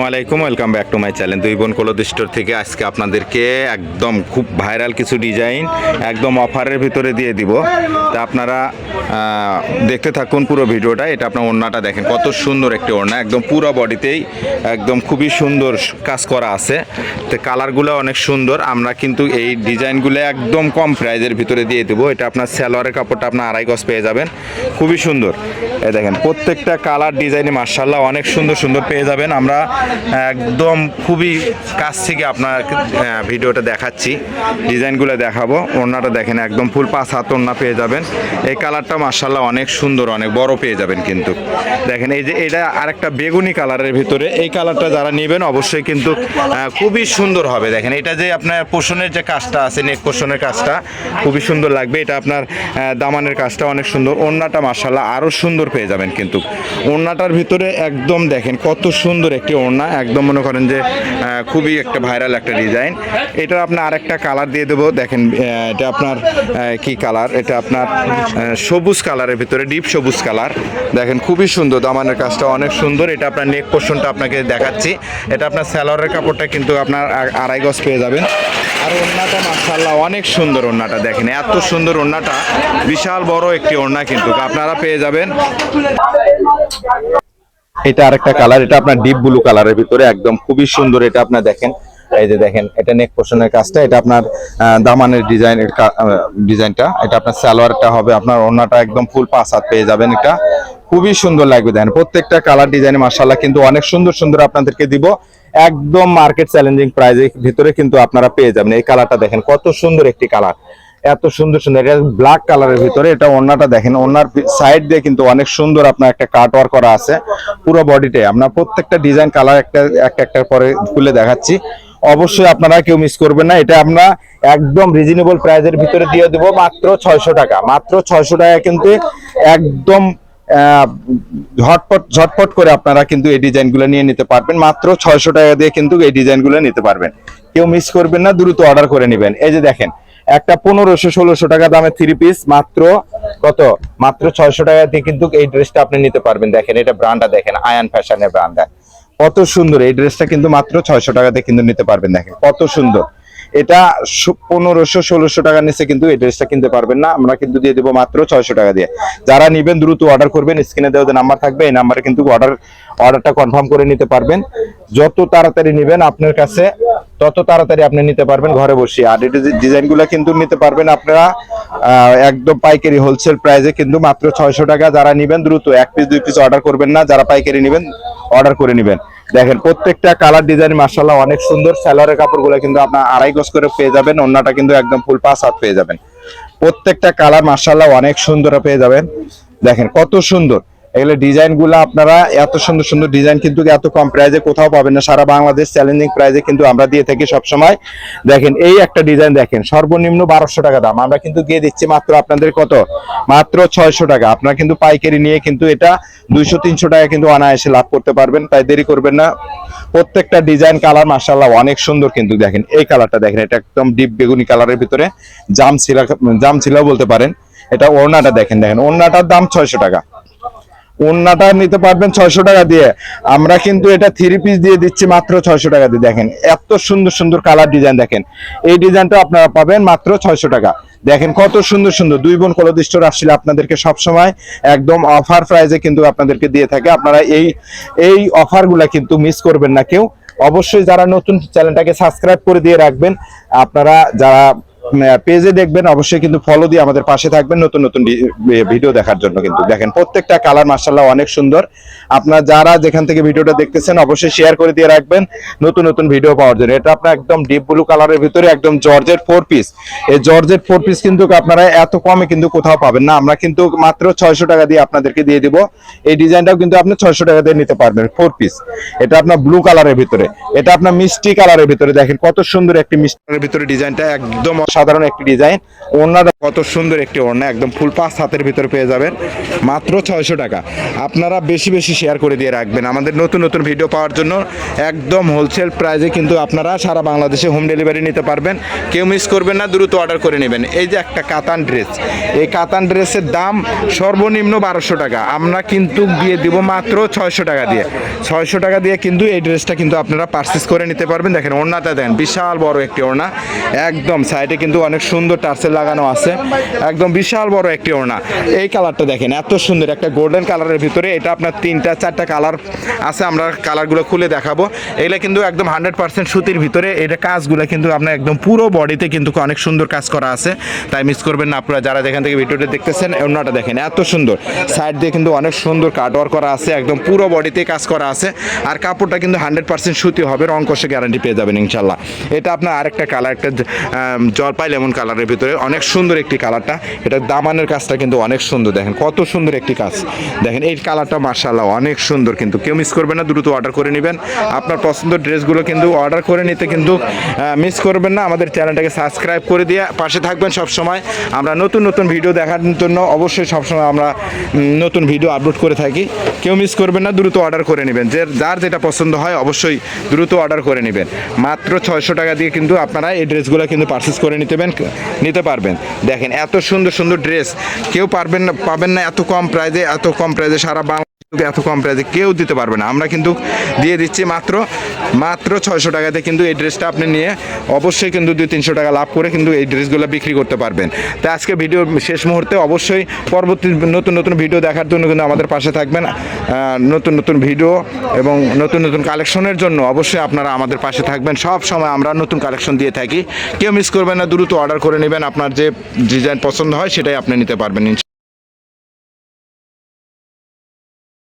ওয়ালাইকুম welcome back to my channel দুই বোন ক্লথ স্টোর থেকে আজকে আপনাদেরকে একদম খুব ভাইরাল কিছু ডিজাইন একদম অফারের ভিতরে দিয়ে দিব। তা আপনারা দেখতে থাকুন পুরো ভিডিওটা। এটা আপনার ওড়নাটা দেখেন কত সুন্দর একটি ওড়না, একদম পুরো বডিতেই একদম খুবই সুন্দর কাজ করা আছে। তো কালারগুলো অনেক সুন্দর। আমরা কিন্তু এই ডিজাইনগুলো একদম কম প্রাইজের ভিতরে দিয়ে দেবো। এটা আপনার সালোয়ারের কাপড়টা আপনার 2.5 গজ পেয়ে যাবেন, খুবই সুন্দর। এই দেখেন প্রত্যেকটা কালার ডিজাইনে মাশাআল্লাহ অনেক সুন্দর সুন্দর পেয়ে যাবেন। আমরা একদম খুবই কাছ থেকে আপনার ভিডিওটা দেখাচ্ছি, ডিজাইনগুলো দেখাবো। ওড়নাটা দেখেন একদম ফুল 5 হাত ওড়না পেয়ে যাবেন। এই কালারটা মাশাআল্লাহ অনেক সুন্দর, অনেক বড় পেয়ে যাবেন। কিন্তু দেখেন এই যে এটা আরেকটা বেগুনি কালারের ভিতরে, এই কালারটা যারা নেবেন অবশ্যই কিন্তু খুবই সুন্দর হবে। দেখেন এটা যে আপনার পোষণের যে কাজটা আছে, নেক পোষণের কাজটা খুবই সুন্দর লাগবে। এটা আপনার দামানের কাজটা অনেক সুন্দর। ওড়নাটা মাশাআল্লাহ আরও সুন্দর পেয়ে যাবেন। কিন্তু ওড়নাটার ভিতরে একদম দেখেন কত সুন্দর একটি ওড়না, একদম মনে করেন যে খুবই একটা ভাইরাল একটা ডিজাইন। এটা আপনার আরেকটা কালার দিয়ে দেবো। দেখেন এটা আপনার কি কালার, এটা আপনার সবুজ কালারের ভিতরে, ডিপ সবুজ কালার। দেখেন খুবই সুন্দর, দামানের কাজটা অনেক সুন্দর। এটা আপনার নেক পোর্শনটা আপনাকে দেখাচ্ছি। এটা আপনার সালোয়ারের কাপড়টা কিন্তু আপনার 2.5 গজ পেয়ে যাবেন। আর ওড়নাটা মাশাআল্লাহ অনেক সুন্দর। ওড়নাটা দেখেন এত সুন্দর, ওড়নাটা বিশাল বড় একটি ওড়না কিন্তু আপনারা পেয়ে যাবেন। এটা আরেকটা কালার, এটা আপনার ডিপ ব্লু কালারের ভিতরে একদম খুবই সুন্দর। এটা আপনার দেখেন এই যে দেখেন এটা নেক পোর্শনের কাজটা, এটা আপনার দামানের ডিজাইনটা। এটা আপনার সালোয়ারটা হবে, আপনার ওড়নাটা একদম ফুল 5 হাত পেয়ে যাবেন। এটা খুবই সুন্দর লাগবে। দেখেন প্রত্যেকটা কালার ডিজাইনে মাশাআল্লাহ কিন্তু অনেক সুন্দর সুন্দর আপনাদেরকে দিব একদম মার্কেট চ্যালেঞ্জিং প্রাইজের ভিতরে কিন্তু আপনারা পেয়ে যাবেন। এই কালারটা দেখেন কত সুন্দর একটি কালার, এত সুন্দর সুন্দর। এটা ব্ল্যাক কালারের ভিতরে। এটা ওড়নাটা দেখেন, ওড়নার সাইড দিয়ে কিন্তু অনেক সুন্দর আপনার একটা কাট ওয়ার্ক করা আছে পুরো বডিতে। আমরা প্রত্যেকটা ডিজাইন কালার একটা পরে খুলে দেখাচ্ছি। অবশ্যই আপনারা কেউ মিস করবেন না। এটা আমরা একদম রিজনেবল প্রাইজের ভিতরে দিয়ে দেবো মাত্র 600 টাকা। মাত্র 600 টাকা কিন্তু একদম ঝটপট করে আপনারা কিন্তু এই ডিজাইনগুলো নিয়ে নিতে পারবেন। মাত্র 600 টাকা দিয়ে কিন্তু এই ডিজাইনগুলো নিতে পারবেন। কেউ মিস করবেন না, দ্রুত অর্ডার করে নেবেন। এই যে দেখেন একটা 1500-1600 টাকা দামের 3 পিস মাত্র কত, মাত্র 600 টাকা দিয়ে কিন্তু এই ড্রেসটা আপনি নিতে পারবেন। দেখেন এটা ব্র্যান্ডটা দেখেন, আয়ান ফ্যাশনের ব্র্যান্ড, কত সুন্দর। এই ড্রেসটা কিন্তু মাত্র 600 টাকা দিয়ে কিন্তু নিতে পারবেন। দেখেন কত সুন্দর। এটা 1500-1600 টাকার নিচে কিন্তু এই ড্রেসটা কিনতে পারবেন না। আমরা কিন্তু দিয়ে দেবো মাত্র 600 টাকা দিয়ে। যারা নিবেন দ্রুত অর্ডার করবেন। স্ক্রিনে দেওয়া যে নাম্বার থাকবে এই নাম্বারে কিন্তু অর্ডারটা কনফার্ম করে নিতে পারবেন। যত তাড়াতাড়ি নিবেন আপনার কাছে তত তাড়াতাড়ি আপনি নিতে পারবেন ঘরে বসে। আর এই ডিজাইনগুলো কিন্তু নিতে পারবেন আপনারা একদম পাইকারি হোলসেল প্রাইসে কিন্তু মাত্র 600 টাকা। যারা নিবেন দ্রুত 1 পিস 2 পিস অর্ডার করবেন না, যারা পাইকারি নিবেন অর্ডার করে নিবেন। দেখেন প্রত্যেকটা কালার ডিজাইন মাশাআল্লাহ অনেক সুন্দর। সালোয়ারের কাপড়গুলো কিন্তু আপনার 2.5 গজ করে পেয়ে যাবেন। ওড়নাটা কিন্তু একদম ফুল 5 হাত পেয়ে যাবেন। প্রত্যেকটা কালার মাশাআল্লাহ অনেক সুন্দর পেয়ে যাবেন। দেখেন কত সুন্দর এগুলো ডিজাইনগুলো। আপনারা এত সুন্দর সুন্দর ডিজাইন কিন্তু এত কম প্রাইসে কোথাও পাবেন না। সারা বাংলাদেশ চ্যালেঞ্জিং প্রাইসে কিন্তু আমরা দিয়ে থাকি সব সময়। দেখেন এই একটা ডিজাইন দেখেন সর্বনিম্ন 1200 টাকা দাম, আমরা কিন্তু দিয়ে দিচ্ছি মাত্র আপনাদের কত, মাত্র 600 টাকা। আপনারা কিন্তু পাইকারি নিয়ে কিন্তু এটা 200-300 টাকা কিন্তু অনায়াসে লাভ করতে পারবেন। তাই দেরি করবেন না। প্রত্যেকটা ডিজাইন কালার মাশাআল্লাহ অনেক সুন্দর। কিন্তু দেখেন এই কালারটা দেখেন, এটা একদম ডিপ বেগুনি কালারের ভিতরে, জাম ছিলাও বলতে পারেন। এটা ওড়নাটা দেখেন, ওড়নাটার দাম 600 টাকা। ওড়নাটা নিতে পারবেন 600 টাকা দিয়ে। আমরা কিন্তু এটা 3 পিস দিয়ে দিচ্ছি মাত্র 600 টাকা দিয়ে। দেখেন এত সুন্দর সুন্দর কালার ডিজাইন। দেখেন এই ডিজাইনটা আপনারা পাবেন মাত্র 600 টাকা। দেখেন কত সুন্দর সুন্দর। দুই বোন ক্লথ স্টোর আসলে আপনাদেরকে সবসময় একদম অফার প্রাইসে কিন্তু আপনাদেরকে দিয়ে থাকে। আপনারা এই অফারগুলা কিন্তু মিস করবেন না কেউ। অবশ্যই যারা নতুন চ্যানেলটাকে সাবস্ক্রাইব করে দিয়ে রাখবেন। আপনারা যারা পেজে দেখবেন অবশ্যই কিন্তু ফলো দিয়ে আমাদের পাশে থাকবেন নতুন নতুন ভিডিও দেখার জন্য। কিন্তু দেখেন প্রত্যেকটা কালার মাশাআল্লাহ অনেক সুন্দর। আপনারা যারা যেখান থেকে ভিডিওটা দেখতেছেন অবশ্যই শেয়ার করে দিয়ে রাখবেন নতুন নতুন ভিডিও পাওয়ার জন্য। এটা আপনার একদম ডিপ ব্লু কালারের ভিতরে একদম জর্জেট 4 পিস। এই জর্জেট 4 পিস কিন্তু আপনারা এত কমে কিন্তু কোথাও পাবেন না। আমরা কিন্তু মাত্র 600 টাকা দিয়ে আপনাদেরকে দিয়ে দিব। এই ডিজাইনটাও কিন্তু আপনি 600 টাকা দিয়ে নিতে পারবেন 4 পিস। এটা আপনার ব্লু কালারের ভিতরে, এটা আপনার মিষ্টি কালারের ভিতরে। দেখেন কত সুন্দর একটি মিষ্টি কালারের ভিতরে ডিজাইনটা একদম অসাধারণ একটি ডিজাইন। ওড়নাটা কত সুন্দর একটি ওড়না, একদম ফুল 5 হাতের ভিতরে পেয়ে যাবেন মাত্র 600 টাকা। আপনারা বেশি বেশি শেয়ার করে দিয়ে রাখবেন আমাদের নতুন নতুন ভিডিও পাওয়ার জন্য। একদম হোলসেল প্রাইসে কিন্তু আপনারা সারা বাংলাদেশে হোম ডেলিভারি নিতে পারবেন। কেউ মিস করবেন না, দ্রুত অর্ডার করে নেবেন। এই যে একটা কাতান ড্রেস, এই কাতান ড্রেসের দাম সর্বনিম্ন 1200 টাকা, আমরা কিন্তু দিয়ে দিব মাত্র 600 টাকা দিয়ে। 600 টাকা দিয়ে কিন্তু এই ড্রেসটা কিন্তু আপনারা পারচেস করে নিতে পারবেন। দেখেন ওড়নাটা দেখেন, বিশাল বড় একটি ওড়না, একদম সাইডে কিন্তু অনেক সুন্দর টার্সেল লাগানো আছে, একদম বিশাল বড় একটি ওড়না। এই কালারটা দেখেন এত সুন্দর, একটা গোল্ডেন কালারের ভিতরে, এটা আপনার 3-4টা কালার আছে, আমরা কালারগুলো খুলে দেখাবো। এগুলো কিন্তু একদম 100% সুতির ভিতরে, এটা কাজগুলো কিন্তু আপনার একদম পুরো বডিতে কিন্তু অনেক সুন্দর কাজ করা আছে, তাই মিস করবেন না আপনারা যারা যেখান থেকে ভিডিওটা দেখতেছেন। ওড়নাটা দেখেন এত সুন্দর, সাইড দিয়ে কিন্তু অনেক সুন্দর কাটওয়ার্ক করা আছে, একদম পুরো বডিতে কাজ করা আছে। আর কাপড়টা কিন্তু 100% সুতি হবে, রং কষে গ্যারান্টি পেয়ে যাবেন ইনশাল্লাহ। এটা আপনার আরেকটা কালার, একটা জলপাই লেমন কালারের ভিতরে, অনেক সুন্দর একটি কালারটা। এটা দামানের কাজটা কিন্তু অনেক সুন্দর, দেখেন কত সুন্দর একটি কাজ। দেখেন এই কালারটা মাশাআল্লাহ অনেক সুন্দর, কিন্তু কেউ মিস করবেন না, দ্রুত অর্ডার করে নেবেন। আপনার পছন্দের ড্রেসগুলো কিন্তু অর্ডার করে নিতে কিন্তু মিস করবেন না। আমাদের চ্যানেলটাকে সাবস্ক্রাইব করে দিয়ে পাশে থাকবেন সব সময়। আমরা নতুন নতুন ভিডিও দেখার জন্য অবশ্যই সবসময় আমরা নতুন ভিডিও আপলোড করে থাকি। কেউ মিস করবেন না, দ্রুত অর্ডার করে নেবেন। যার যেটা পছন্দ হয় অবশ্যই দ্রুত অর্ডার করে নেবেন। মাত্র 600 টাকা দিয়ে কিন্তু আপনারা এই ড্রেসগুলো কিন্তু পারচেস করে নিতে পারবেন। দেখেন এত সুন্দর সুন্দর ড্রেস, কেউ পাবেন না এত কম প্রাইজে সারা বাংলা এত কম প্রাইজে কেউ দিতে পারবে না। আমরা কিন্তু দিয়ে দিচ্ছি মাত্র 600 টাকাতে। কিন্তু এই ড্রেসটা আপনি নিয়ে অবশ্যই কিন্তু 200-300 টাকা লাভ করে কিন্তু এই ড্রেসগুলো বিক্রি করতে পারবেন। তাই আজকে ভিডিও শেষ মুহূর্তে অবশ্যই পরবর্তী নতুন নতুন ভিডিও দেখার জন্য কিন্তু আমাদের পাশে থাকবেন। নতুন নতুন ভিডিও এবং নতুন নতুন কালেকশনের জন্য অবশ্যই আপনারা আমাদের পাশে থাকবেন। সব সময় আমরা নতুন কালেকশন দিয়ে থাকি, কেউ মিস করবেন না, দ্রুত অর্ডার করে নেবেন। আপনার যে ডিজাইন পছন্দ হয় সেটাই আপনি নিতে পারবেন ইনশাআল্লাহ।